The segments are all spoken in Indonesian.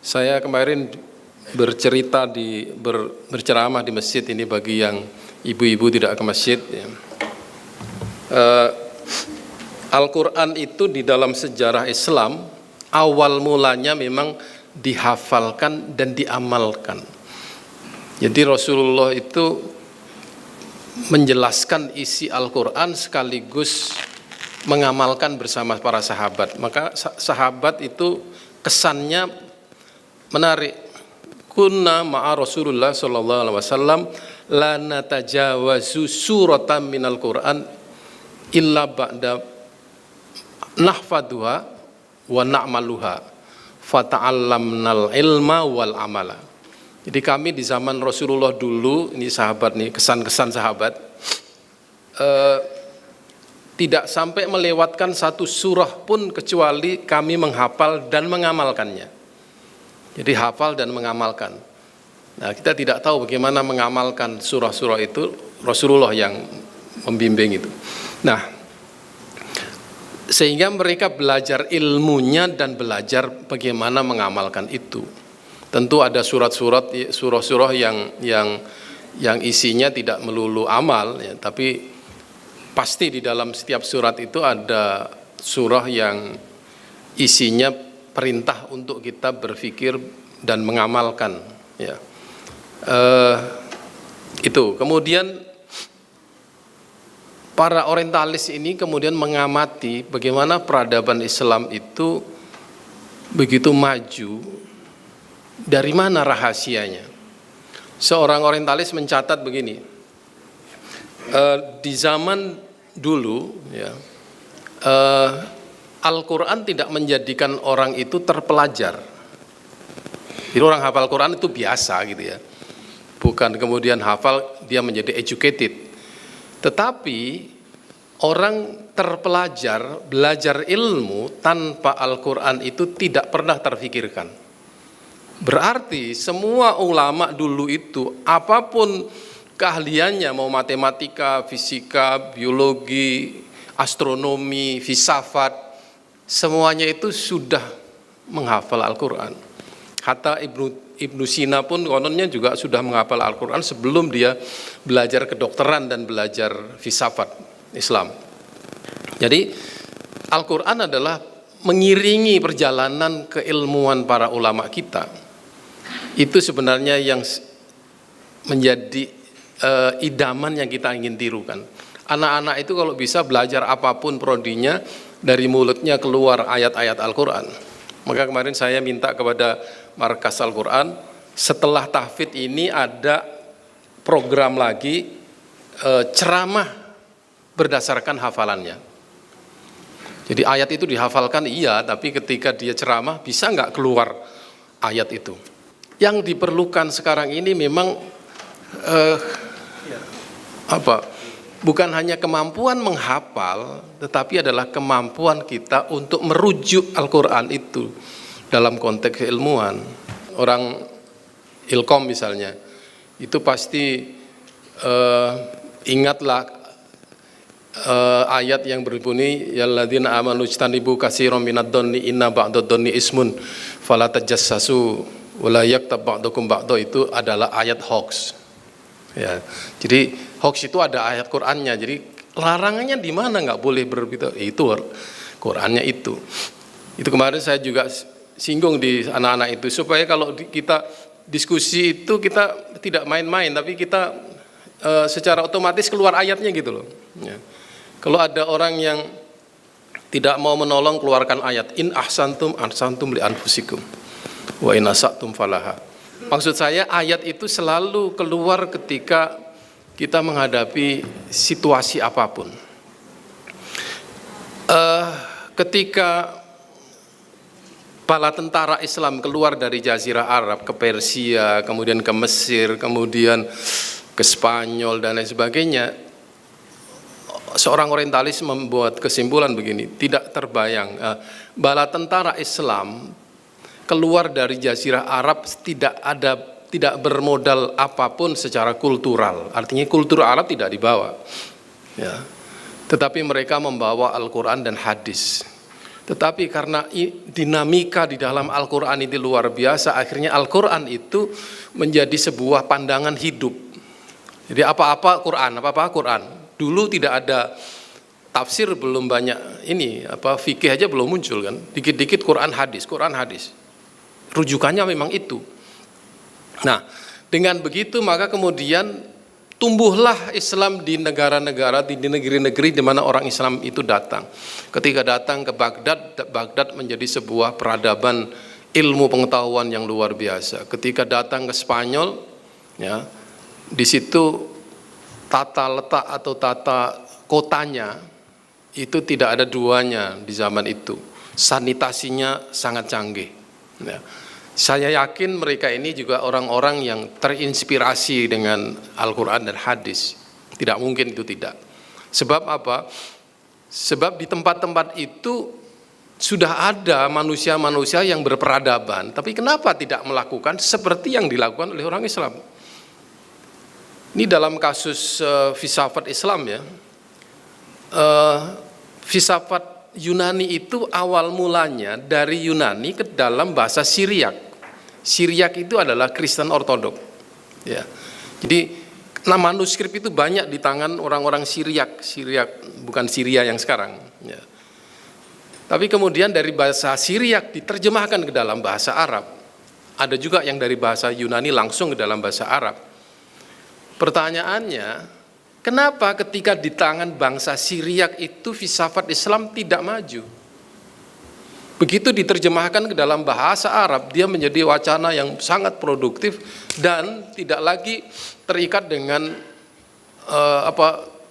Saya kemarin berceramah di masjid ini bagi yang ibu-ibu tidak ke masjid. Al-Quran itu di dalam sejarah Islam awal mulanya memang dihafalkan dan diamalkan. Jadi Rasulullah itu menjelaskan isi Al-Quran sekaligus mengamalkan bersama para sahabat. Maka sahabat itu kesannya menarik. Kunna ma'a Rasulullah sallallahu alaihi wasallam la natajawazu suratan minal Qur'an illa ba'da nahfaduha wa na'maluha fata'allamnal ilma wal amala. Jadi kami di zaman Rasulullah dulu, ini sahabat nih, kesan-kesan sahabat, tidak sampai melewatkan satu surah pun kecuali kami menghafal dan mengamalkannya. Jadi hafal dan mengamalkan. Nah, kita tidak tahu bagaimana mengamalkan surah-surah itu, Rasulullah yang membimbing itu. Nah, sehingga mereka belajar ilmunya dan belajar bagaimana mengamalkan itu. Tentu ada surah-surah yang isinya tidak melulu amal, ya, tapi pasti di dalam setiap surat itu ada surah yang isinya perintah untuk kita berpikir dan mengamalkan, ya. Itu. Kemudian para orientalis ini kemudian mengamati bagaimana peradaban Islam itu begitu maju, dari mana rahasianya. Seorang orientalis mencatat begini, di zaman dulu, ya, Al-Quran tidak menjadikan orang itu terpelajar. Jadi orang hafal Quran itu biasa gitu ya. Bukan kemudian hafal dia menjadi educated. Tetapi orang terpelajar, belajar ilmu tanpa Al-Quran itu tidak pernah terfikirkan. Berarti semua ulama dulu itu apapun keahliannya, mau matematika, fisika, biologi, astronomi, filsafat, semuanya itu sudah menghafal Al-Quran. Hatta Ibnu Sina pun kononnya juga sudah menghafal Al-Quran sebelum dia belajar kedokteran dan belajar filsafat Islam. Jadi Al-Quran adalah mengiringi perjalanan keilmuan para ulama kita. Itu sebenarnya yang menjadi idaman yang kita ingin tirukan. Anak-anak itu kalau bisa belajar apapun prodinya, dari mulutnya keluar ayat-ayat Al-Quran. Maka kemarin saya minta kepada Markas Al-Quran, setelah tahfidz ini ada program lagi ceramah berdasarkan hafalannya. Jadi ayat itu dihafalkan iya, tapi ketika dia ceramah bisa nggak keluar ayat itu. Yang diperlukan sekarang ini memang bukan hanya kemampuan menghafal, tetapi adalah kemampuan kita untuk merujuk Al-Quran itu dalam konteks keilmuan. Orang ilkom misalnya, itu pasti ingatlah ayat yang berbunyi yalladzina amanu ijtanibu katsiran minadh-dhanni inna ba'dadh-dhanni ismun fala tajassasu wala yaktab ba'dukum ba'da, itu adalah ayat hoax. Ya, jadi hoax itu ada ayat Qur'annya. Jadi larangannya di mana nggak boleh berbicara? Itu Qur'annya itu. Itu kemarin saya juga singgung di anak-anak itu supaya kalau kita diskusi itu kita tidak main-main, tapi kita secara otomatis keluar ayatnya gitu loh. Ya. Kalau ada orang yang tidak mau menolong, keluarkan ayat in ahsantum li anfusikum wa in asatum falaha. Maksud saya ayat itu selalu keluar ketika kita menghadapi situasi apapun. Ketika bala tentara Islam keluar dari Jazirah Arab ke Persia, kemudian ke Mesir, kemudian ke Spanyol dan lain sebagainya, seorang orientalis membuat kesimpulan begini, tidak terbayang bala tentara Islam keluar dari Jazirah Arab tidak bermodal apapun secara kultural, artinya kultur Arab tidak dibawa, ya. Tetapi mereka membawa Al-Quran dan hadis. Tetapi karena dinamika di dalam Al-Quran itu luar biasa, akhirnya Al-Quran itu menjadi sebuah pandangan hidup. Jadi apa-apa Quran, apa-apa Quran. Dulu tidak ada tafsir, belum banyak ini, fikih aja belum muncul kan. Dikit-dikit Quran hadis. Rujukannya memang itu. Nah, dengan begitu maka kemudian tumbuhlah Islam di negara-negara, di negeri-negeri di mana orang Islam itu datang. Ketika datang ke Baghdad menjadi sebuah peradaban ilmu pengetahuan yang luar biasa. Ketika datang ke Spanyol, ya, di situ tata letak atau tata kotanya itu tidak ada duanya di zaman itu. Sanitasinya sangat canggih. Ya. Saya yakin mereka ini juga orang-orang yang terinspirasi dengan Al-Quran dan hadis. Tidak mungkin itu tidak. Sebab apa? Sebab di tempat-tempat itu sudah ada manusia-manusia yang berperadaban. Tapi kenapa tidak melakukan seperti yang dilakukan oleh orang Islam? Ini dalam kasus filsafat Islam ya. Filsafat Yunani itu awal mulanya dari Yunani ke dalam bahasa Syriak. Syriak itu adalah Kristen Ortodok. Ya. Jadi manuskrip itu banyak di tangan orang-orang Syriak bukan Syria yang sekarang. Ya. Tapi kemudian dari bahasa Syriak diterjemahkan ke dalam bahasa Arab. Ada juga yang dari bahasa Yunani langsung ke dalam bahasa Arab. Pertanyaannya, kenapa ketika di tangan bangsa Syriak itu filsafat Islam tidak maju? Begitu diterjemahkan ke dalam bahasa Arab, dia menjadi wacana yang sangat produktif dan tidak lagi terikat dengan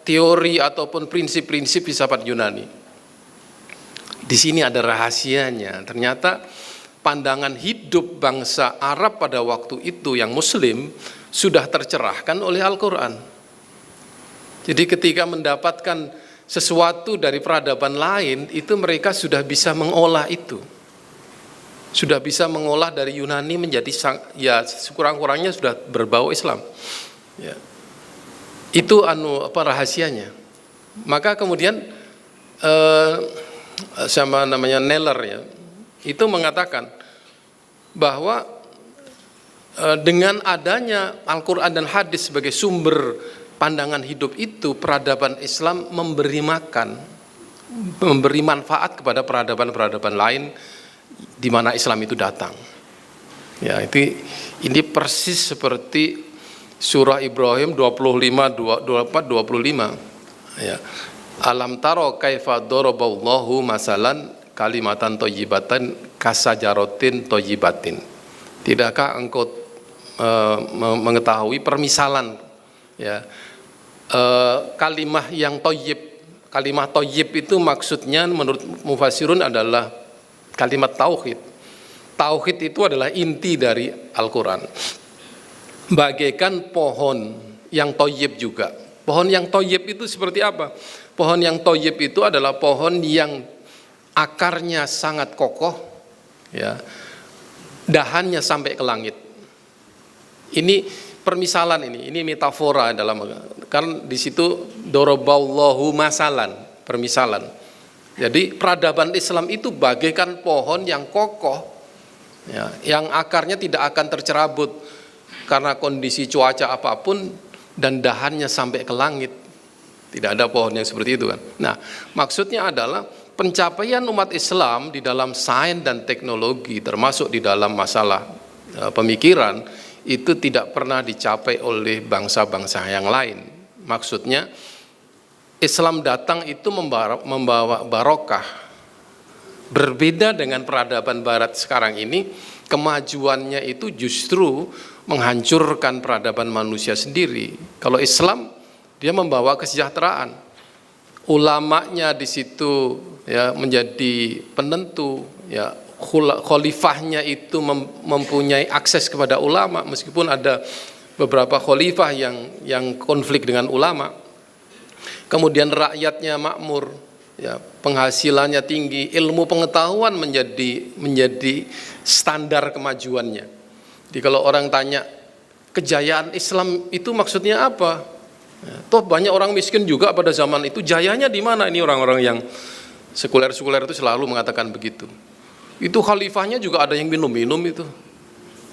teori ataupun prinsip-prinsip filsafat Yunani. Di sini ada rahasianya. Ternyata pandangan hidup bangsa Arab pada waktu itu yang Muslim sudah tercerahkan oleh Al-Quran. Jadi ketika mendapatkan sesuatu dari peradaban lain, itu mereka sudah bisa mengolah itu. Sudah bisa mengolah dari Yunani menjadi, ya sekurang-kurangnya sudah berbau Islam. Ya. Itu rahasianya. Maka kemudian sama namanya Neller ya, itu mengatakan bahwa dengan adanya Al-Quran dan hadis sebagai sumber pandangan hidup itu, peradaban Islam memberi manfaat kepada peradaban-peradaban lain di mana Islam itu datang. Ya, ini persis seperti surah Ibrahim 25, 24, 25. Ya. Alam taro kaifa daraballahu masalan kalimatan thayyibatan kasajarotin thayyibatin. Tidakkah engkau mengetahui permisalan ya, kalimah yang thayyib. Kalimah thayyib itu maksudnya menurut mufassirun adalah kalimat tauhid. Tauhid itu adalah inti dari Al-Quran. Bagaikan pohon yang thayyib juga. Pohon yang thayyib itu seperti apa? Pohon yang thayyib itu adalah pohon yang akarnya sangat kokoh, ya, dahannya sampai ke langit. Ini permisalan, ini metafora dalam, kan di situ doroballahu masalan, permisalan. Jadi peradaban Islam itu bagaikan pohon yang kokoh, ya, yang akarnya tidak akan tercerabut karena kondisi cuaca apapun dan dahannya sampai ke langit. Tidak ada pohon yang seperti itu kan. Nah, maksudnya adalah pencapaian umat Islam di dalam sains dan teknologi, termasuk di dalam masalah pemikiran, itu tidak pernah dicapai oleh bangsa-bangsa yang lain. Maksudnya Islam datang itu membawa barokah. Berbeda dengan peradaban barat sekarang ini, kemajuannya itu justru menghancurkan peradaban manusia sendiri. Kalau Islam, dia membawa kesejahteraan. Ulamanya di situ ya menjadi penentu, ya, khalifahnya itu mempunyai akses kepada ulama, meskipun ada beberapa khalifah yang konflik dengan ulama. Kemudian rakyatnya makmur, ya, penghasilannya tinggi, ilmu pengetahuan menjadi standar kemajuannya. Jadi kalau orang tanya kejayaan Islam itu maksudnya apa? Ya, toh banyak orang miskin juga pada zaman itu, jayanya di mana ini orang-orang yang Sekuler-sekuler itu selalu mengatakan begitu. Itu khalifahnya juga ada yang minum-minum itu.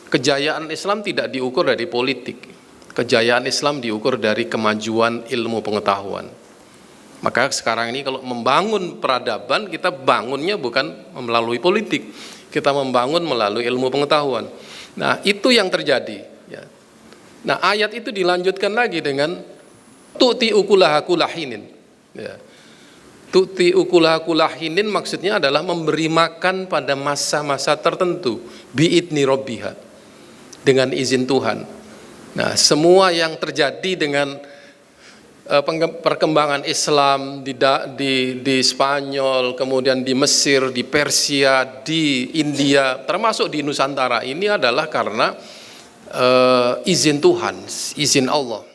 Kejayaan Islam tidak diukur dari politik. Kejayaan Islam diukur dari kemajuan ilmu pengetahuan. Maka sekarang ini kalau membangun peradaban, kita bangunnya bukan melalui politik. Kita membangun melalui ilmu pengetahuan. Nah, itu yang terjadi. Ya. Nah, ayat itu dilanjutkan lagi dengan tu'ti ukulaha kulahinin. Ya. Tu'ti ukulaha kulahinin maksudnya adalah memberi makan pada masa-masa tertentu. Bi'idni robbiha. Dengan izin Tuhan. Nah, semua yang terjadi dengan perkembangan Islam di Spanyol, kemudian di Mesir, di Persia, di India, termasuk di Nusantara ini adalah karena izin Tuhan, izin Allah.